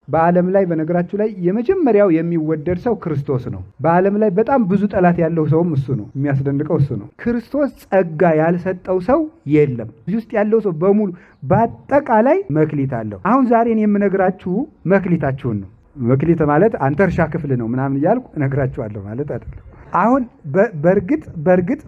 በዓለም ላይ በነገራችሁ ላይ የመጀመሪያው የሚወደድ ሰው ክርስቶስ ነው። በዓለም ላይ በጣም ብዙ ጠላት ያለው ሰውም እሱ ነው። የሚያስደንቀው እሱ ነው። ክርስቶስ ጸጋ ያልሰጠው ሰው የለም። እዚህ ውስጥ ያለው ሰው በሙሉ በአጠቃላይ መክሊት አለው። አሁን ዛሬን የምነግራችሁ መክሊታችሁን ነው። መክሊት ማለት አንተ እርሻ ክፍል ነው ምናምን እያልኩ እነግራችኋለሁ ማለት አይደለም። አሁን በርግጥ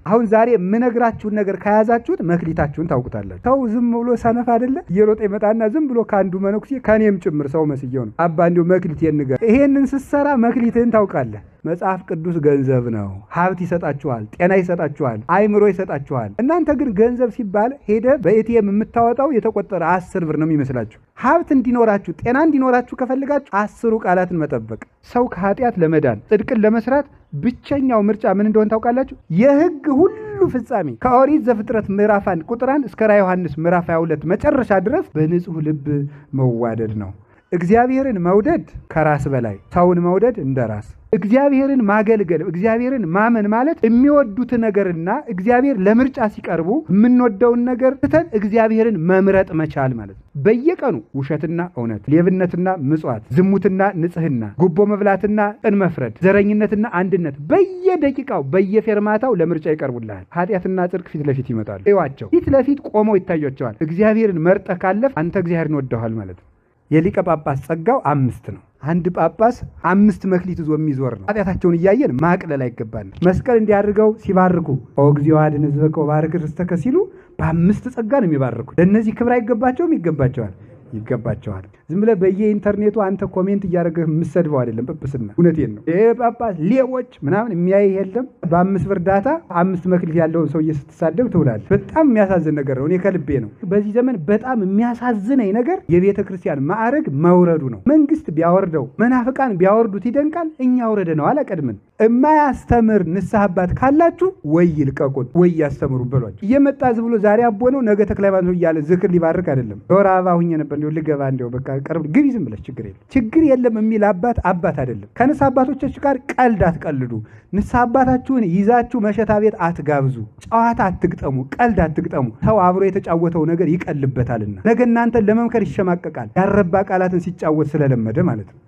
አሁን ዛሬ የምነግራችሁን ነገር ከያዛችሁት መክሊታችሁን ታውቁታላችሁ። ሰው ዝም ብሎ ሰነፍ አይደለ እየሮጠ ይመጣና ዝም ብሎ ከአንዱ መነኩሴ ከኔም ጭምር ሰው መስየው ነው አባ እንዲሁ መክሊቴን ንገር። ይሄንን ስትሰራ መክሊትህን ታውቃለህ። መጽሐፍ ቅዱስ ገንዘብ ነው። ሀብት ይሰጣችኋል፣ ጤና ይሰጣችኋል፣ አይምሮ ይሰጣችኋል። እናንተ ግን ገንዘብ ሲባል ሄደ በኤቲኤም የምታወጣው የተቆጠረ 10 ብር ነው የሚመስላችሁ። ሀብት እንዲኖራችሁ ጤና እንዲኖራችሁ ከፈልጋችሁ 10 ቃላትን መጠበቅ። ሰው ከኃጢአት ለመዳን ጽድቅን ለመስራት ብቸኛው ምርጫ ምን እንደሆነ ታውቃላችሁ? የሕግ ሁሉ ፍጻሜ ከኦሪት ዘፍጥረት ምዕራፍ 1 ቁጥር 1 እስከ ራዕየ ዮሐንስ ምዕራፍ 22 መጨረሻ ድረስ በንጹህ ልብ መዋደድ ነው። እግዚአብሔርን መውደድ ከራስ በላይ፣ ሰውን መውደድ እንደራስ። እግዚአብሔርን ማገልገል እግዚአብሔርን ማመን ማለት የሚወዱት ነገርና እግዚአብሔር ለምርጫ ሲቀርቡ የምንወደውን ነገር ትተን እግዚአብሔርን መምረጥ መቻል ማለት ነው። በየቀኑ ውሸትና እውነት፣ ሌብነትና ምጽዋት፣ ዝሙትና ንጽህና፣ ጉቦ መብላትና ቅን መፍረድ፣ ዘረኝነትና አንድነት በየደቂቃው በየፌርማታው ለምርጫ ይቀርቡልሃል። ኃጢአትና ጽድቅ ፊት ለፊት ይመጣሉ። እዩዋቸው፣ ፊት ለፊት ቆመው ይታያቸዋል። እግዚአብሔርን መርጠህ ካለፍ አንተ እግዚአብሔርን ወደዋል ማለት ነው። የሊቀ ጳጳስ ጸጋው 5 ነው። አንድ ጳጳስ 5 መክሊት ይዞ የሚዞር ነው። ኃጢአታቸውን እያየን ማቅለል አይገባን። መስቀል እንዲያድርገው ሲባርኩ ኦ እግዚኦ አድኅን ሕዝበከ ወባርክ ርስተከ ሲሉ በ5 ጸጋ ነው የሚባርኩት። ለእነዚህ ክብር አይገባቸውም? ይገባቸዋል። ዝም ብለህ በየኢንተርኔቱ አንተ ኮሜንት እያደረግህ የምትሰድበው አይደለም ጵጵስና። እውነቴን ነው። ይሄ ጳጳስ ሌቦች ምናምን የሚያይ የለም። በ5 ብር ዳታ 5 መክሊት ያለውን ሰውዬ ስትሳደብ ትውላለህ። በጣም የሚያሳዝን ነገር ነው። እኔ ከልቤ ነው። በዚህ ዘመን በጣም የሚያሳዝነኝ ነገር የቤተ ክርስቲያን ማዕረግ መውረዱ ነው። መንግስት ቢያወርደው መናፍቃን ቢያወርዱት ይደንቃል። እኛ አውረደ ነው አላቀድምን። የማያስተምር ንስሐ አባት ካላችሁ ወይ ይልቀቁን ወይ ያስተምሩ በሏቸው። እየመጣ ዝም ብሎ ዛሬ አቦ ነው ነገ ተክለ ሃይማኖት ነው እያለ ዝክር ሊባርክ አይደለም። ወር አበባ ሁኜ ነበር እንደው ልገባ እንደው በቃ ቅርብ ግቢ ዝም ብለሽ ችግር የለም የሚል አባት አይደለም። ከንስሐ አባቶቻችሁ ጋር ቀልድ አትቀልዱ። ንስሐ አባታችሁን ይዛችሁ መሸታ ቤት አትጋብዙ። ጨዋታ አትግጠሙ፣ ቀልድ አትግጠሙ። ሰው አብሮ የተጫወተው ነገር ይቀልበታልና ነገ እናንተን ለመምከር ይሸማቀቃል። ያረባ ቃላትን ሲጫወት ስለለመደ ማለት ነው።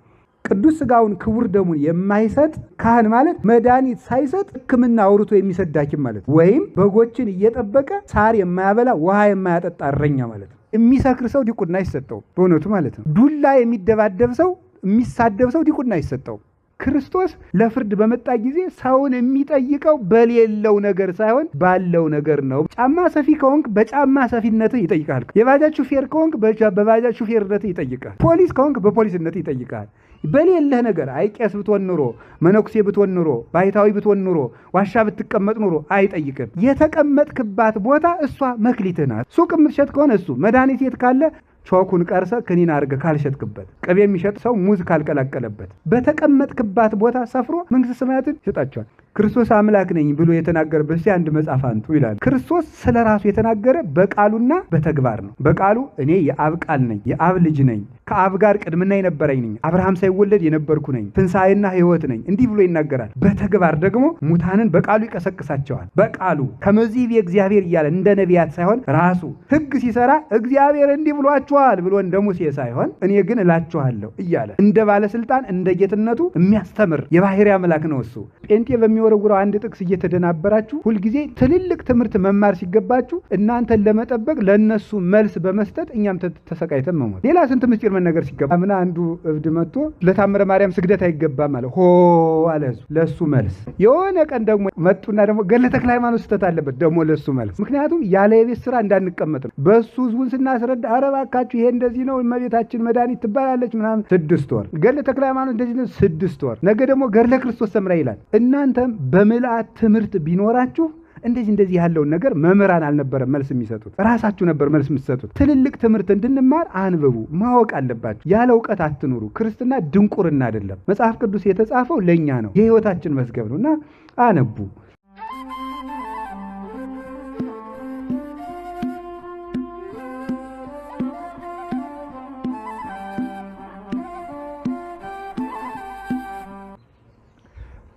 ቅዱስ ሥጋውን ክቡር ደሙን የማይሰጥ ካህን ማለት መድኃኒት ሳይሰጥ ሕክምና አውርቶ የሚሰድ ሐኪም ማለት ነው። ወይም በጎችን እየጠበቀ ሳር የማያበላ ውሃ የማያጠጣ እረኛ ማለት ነው። የሚሰክር ሰው ዲቁና አይሰጠው በእውነቱ ማለት ነው። ዱላ የሚደባደብ ሰው የሚሳደብ ሰው ዲቁና አይሰጠው። ክርስቶስ ለፍርድ በመጣ ጊዜ ሰውን የሚጠይቀው በሌለው ነገር ሳይሆን ባለው ነገር ነው። ጫማ ሰፊ ከሆንክ በጫማ ሰፊነትህ ይጠይቃል። የባጃጅ ሹፌር ከሆንክ በባጃጅ ሹፌርነትህ ይጠይቃል። ፖሊስ ከሆንክ በፖሊስነትህ ይጠይቃል። በሌለህ ነገር አይ ቄስ ብትሆን ኑሮ፣ መነኩሴ ብትሆን ኑሮ፣ ባይታዊ ብትሆን ኑሮ፣ ዋሻ ብትቀመጥ ኑሮ አይጠይቅም። የተቀመጥክባት ቦታ እሷ መክሊትህ ናት። ሱቅ የምትሸጥ ከሆነ እሱ መድኃኒት የት ካለ ቾኩን ቀርሰ ክኒን አድርገህ ካልሸጥክበት፣ ቅቤ የሚሸጥ ሰው ሙዝ ካልቀላቀለበት፣ በተቀመጥክባት ቦታ ሰፍሮ መንግሥተ ሰማያትን ይሰጣቸዋል። ክርስቶስ አምላክ ነኝ ብሎ የተናገረበት አንድ መጽሐፍ አንቱ ይላል። ክርስቶስ ስለ ራሱ የተናገረ በቃሉና በተግባር ነው። በቃሉ እኔ የአብ ቃል ነኝ፣ የአብ ልጅ ነኝ፣ ከአብ ጋር ቅድምና የነበረኝ ነኝ፣ አብርሃም ሳይወለድ የነበርኩ ነኝ፣ ትንሣኤና ሕይወት ነኝ፣ እንዲህ ብሎ ይናገራል። በተግባር ደግሞ ሙታንን በቃሉ ይቀሰቅሳቸዋል። በቃሉ ከመዚህ የእግዚአብሔር እያለ እንደ ነቢያት ሳይሆን ራሱ ሕግ ሲሰራ እግዚአብሔር እንዲህ ብሏችኋል ብሎ እንደ ሙሴ ሳይሆን እኔ ግን እላችኋለሁ እያለ እንደ ባለስልጣን እንደ ጌትነቱ የሚያስተምር የባህሪ አምላክ ነው እሱ። ጴንጤ በሚወረውረው አንድ ጥቅስ እየተደናበራችሁ ሁልጊዜ ትልልቅ ትምህርት መማር ሲገባችሁ እናንተን ለመጠበቅ ለነሱ መልስ በመስጠት እኛም ተሰቃይተን መሞት። ሌላ ስንት ምስጢር መነገር ሲገባ ምን አንዱ እብድ መጥቶ ለታምረ ማርያም ስግደት አይገባም አለ። ሆ አለ ለሱ መልስ። የሆነ ቀን ደግሞ መጡና ደግሞ ገድለ ተክለ ሃይማኖት ስህተት አለበት ደግሞ ለሱ መልስ። ምክንያቱም ያለ የቤት ስራ እንዳንቀመጥ ነው። በሱ ህዝቡን ስናስረዳ ኧረ እባካችሁ ይሄ እንደዚህ ነው እመቤታችን መድኃኒት ትባላለች ምናምን 6 ወር፣ ገድለ ተክለ ሃይማኖት እንደዚህ ነው 6 ወር፣ ነገ ደግሞ ገድለ ክርስቶስ ሰምራ ይላል። እናንተም በምልአት ትምህርት ቢኖራችሁ እንደዚህ ያለውን ነገር መምህራን አልነበረም መልስ የሚሰጡት፣ ራሳችሁ ነበር መልስ የምትሰጡት። ትልልቅ ትምህርት እንድንማር አንብቡ፣ ማወቅ አለባችሁ። ያለ እውቀት አትኑሩ። ክርስትና ድንቁርና አይደለም። መጽሐፍ ቅዱስ የተጻፈው ለኛ ነው፣ የህይወታችን መዝገብ ነውና አነቡ።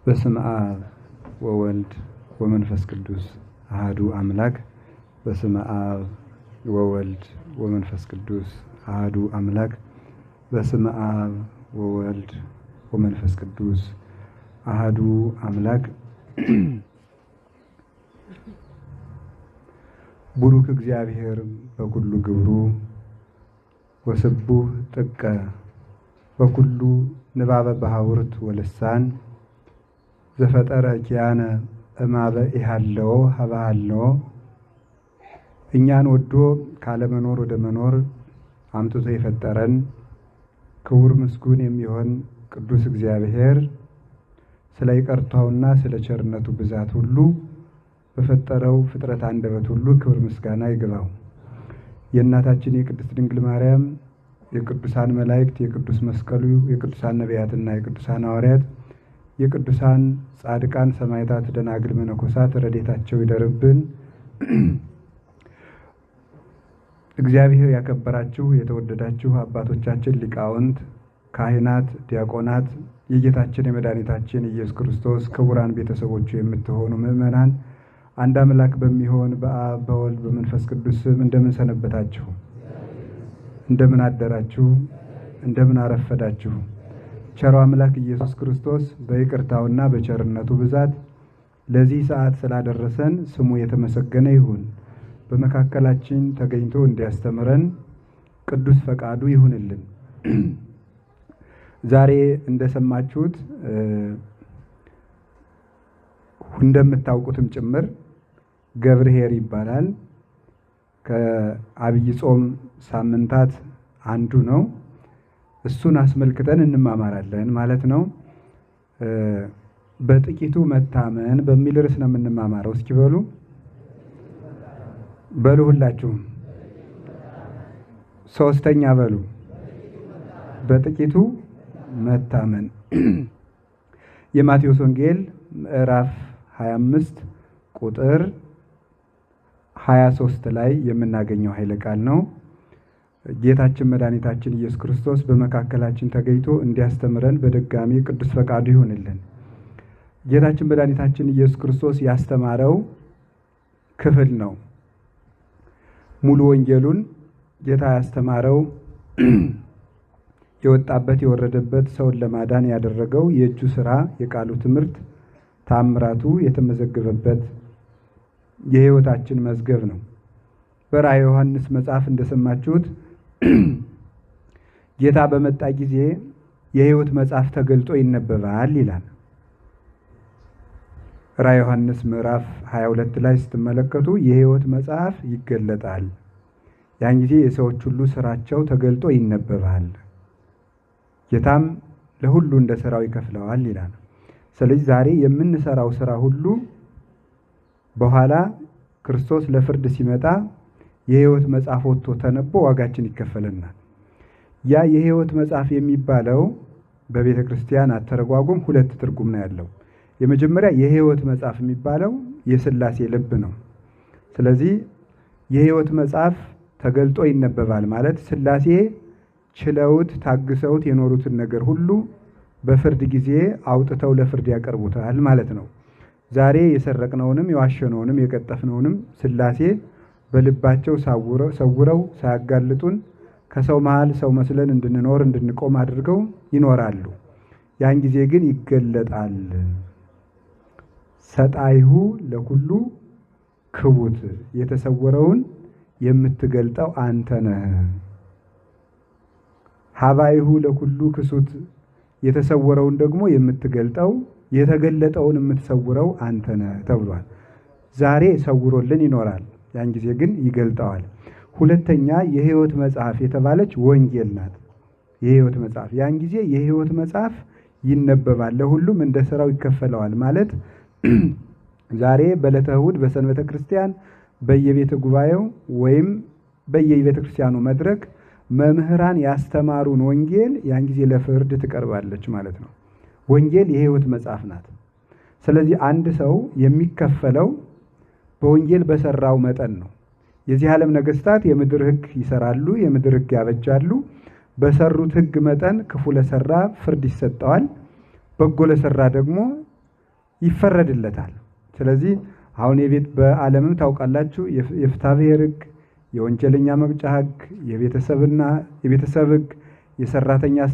በስመ አብ ወወልድ ወመንፈስ ቅዱስ አሐዱ አምላክ። በስመ አብ ወወልድ ወመንፈስ ቅዱስ አሐዱ አምላክ። በስመ አብ ወወልድ ወመንፈስ ቅዱስ አሐዱ አምላክ። ቡሩክ እግዚአብሔር በኩሉ ግብሩ ወስቡህ ጥቀ በኩሉ ንባበ ባሕውርት ወልሳን ዘፈጠረ ኪያነ እማበ ኢሃለው ሀባለው። እኛን ወዶ ካለመኖር ወደ መኖር አምጥቶ የፈጠረን ክቡር ምስጉን የሚሆን ቅዱስ እግዚአብሔር ስለ ይቅርታውና ስለ ቸርነቱ ብዛት ሁሉ በፈጠረው ፍጥረት አንደበት ሁሉ ክብር ምስጋና ይግባው። የእናታችን የቅድስት ድንግል ማርያም፣ የቅዱሳን መላእክት፣ የቅዱስ መስቀሉ፣ የቅዱሳን ነቢያትና የቅዱሳን ሐዋርያት፣ የቅዱሳን ጻድቃን ሰማዕታት፣ ደናግል፣ መነኮሳት ረድኤታቸው ይደርብን። እግዚአብሔር ያከበራችሁ የተወደዳችሁ አባቶቻችን ሊቃውንት፣ ካህናት፣ ዲያቆናት፣ የጌታችን የመድኃኒታችን ኢየሱስ ክርስቶስ ክቡራን ቤተሰቦቹ የምትሆኑ ምእመናን አንድ አምላክ በሚሆን በአብ በወልድ በመንፈስ ቅዱስ ስም እንደምን ሰነበታችሁ? እንደምን አደራችሁ? እንደምን አረፈዳችሁ? ቸሮ አምላክ ኢየሱስ ክርስቶስ በይቅርታውና በቸርነቱ ብዛት ለዚህ ሰዓት ስላደረሰን ስሙ የተመሰገነ ይሁን። በመካከላችን ተገኝቶ እንዲያስተምረን ቅዱስ ፈቃዱ ይሁንልን። ዛሬ እንደሰማችሁት እንደምታውቁትም ጭምር ገብርኄር ይባላል። ከአብይ ጾም ሳምንታት አንዱ ነው። እሱን አስመልክተን እንማማራለን ማለት ነው። በጥቂቱ መታመን በሚል ርዕስ ነው የምንማማረው። እስኪ በሉ ሁላችሁም ሶስተኛ በሉ። በጥቂቱ መታመን የማቴዎስ ወንጌል ምዕራፍ 25 ቁጥር 23 ላይ የምናገኘው ኃይለ ቃል ነው። ጌታችን መድኃኒታችን ኢየሱስ ክርስቶስ በመካከላችን ተገኝቶ እንዲያስተምረን በድጋሚ ቅዱስ ፈቃዱ ይሁንልን። ጌታችን መድኃኒታችን ኢየሱስ ክርስቶስ ያስተማረው ክፍል ነው። ሙሉ ወንጌሉን ጌታ ያስተማረው የወጣበት የወረደበት ሰውን ለማዳን ያደረገው የእጁ ሥራ የቃሉ ትምህርት ታምራቱ የተመዘገበበት የሕይወታችን መዝገብ ነው። በራዕየ ዮሐንስ መጽሐፍ እንደሰማችሁት ጌታ በመጣ ጊዜ የሕይወት መጽሐፍ ተገልጦ ይነበባል ይላል። ራዕየ ዮሐንስ ምዕራፍ 22 ላይ ስትመለከቱ የሕይወት መጽሐፍ ይገለጣል። ያን ጊዜ የሰዎች ሁሉ ስራቸው ተገልጦ ይነበባል። ጌታም ለሁሉ እንደ ስራው ይከፍለዋል ይላል። ስለዚህ ዛሬ የምንሰራው ስራ ሁሉ በኋላ ክርስቶስ ለፍርድ ሲመጣ የሕይወት መጽሐፍ ወጥቶ ተነቦ ዋጋችን ይከፈለናል። ያ የሕይወት መጽሐፍ የሚባለው በቤተ ክርስቲያን አተረጓጉም ሁለት ትርጉም ነው ያለው። የመጀመሪያ የሕይወት መጽሐፍ የሚባለው የሥላሴ ልብ ነው። ስለዚህ የሕይወት መጽሐፍ ተገልጦ ይነበባል ማለት ሥላሴ ችለውት ታግሰውት የኖሩትን ነገር ሁሉ በፍርድ ጊዜ አውጥተው ለፍርድ ያቀርቡታል ማለት ነው። ዛሬ የሰረቅነውንም የዋሸነውንም የቀጠፍነውንም ሥላሴ በልባቸው ሰውረው ሳያጋልጡን ከሰው መሃል ሰው መስለን እንድንኖር እንድንቆም አድርገው ይኖራሉ። ያን ጊዜ ግን ይገለጣል። ሰጣይሁ ለኩሉ ክቡት፣ የተሰወረውን የምትገልጠው አንተ ነህ። ሀባይሁ ለኩሉ ክሱት፣ የተሰወረውን ደግሞ የምትገልጠው የተገለጠውን የምትሰውረው አንተ ነህ ተብሏል። ዛሬ ሰውሮልን ይኖራል፣ ያን ጊዜ ግን ይገልጠዋል። ሁለተኛ የሕይወት መጽሐፍ የተባለች ወንጌል ናት። የሕይወት መጽሐፍ ያን ጊዜ የሕይወት መጽሐፍ ይነበባል፣ ለሁሉም እንደ ስራው ይከፈለዋል ማለት ዛሬ በዕለተ እሑድ በሰንበተ ክርስቲያን በየቤተ ጉባኤው ወይም በየቤተ ክርስቲያኑ መድረክ መምህራን ያስተማሩን ወንጌል ያን ጊዜ ለፍርድ ትቀርባለች ማለት ነው። ወንጌል የሕይወት መጽሐፍ ናት። ስለዚህ አንድ ሰው የሚከፈለው በወንጌል በሰራው መጠን ነው። የዚህ ዓለም ነገስታት የምድር ሕግ ይሰራሉ፣ የምድር ሕግ ያበጃሉ። በሰሩት ሕግ መጠን ክፉ ለሰራ ፍርድ ይሰጠዋል፣ በጎ ለሰራ ደግሞ ይፈረድለታል። ስለዚህ አሁን በዓለምም ታውቃላችሁ የፍትሐ ብሔር ሕግ፣ የወንጀለኛ መቅጫ ሕግ፣ የቤተሰብ ሕግ፣ የሰራተኛ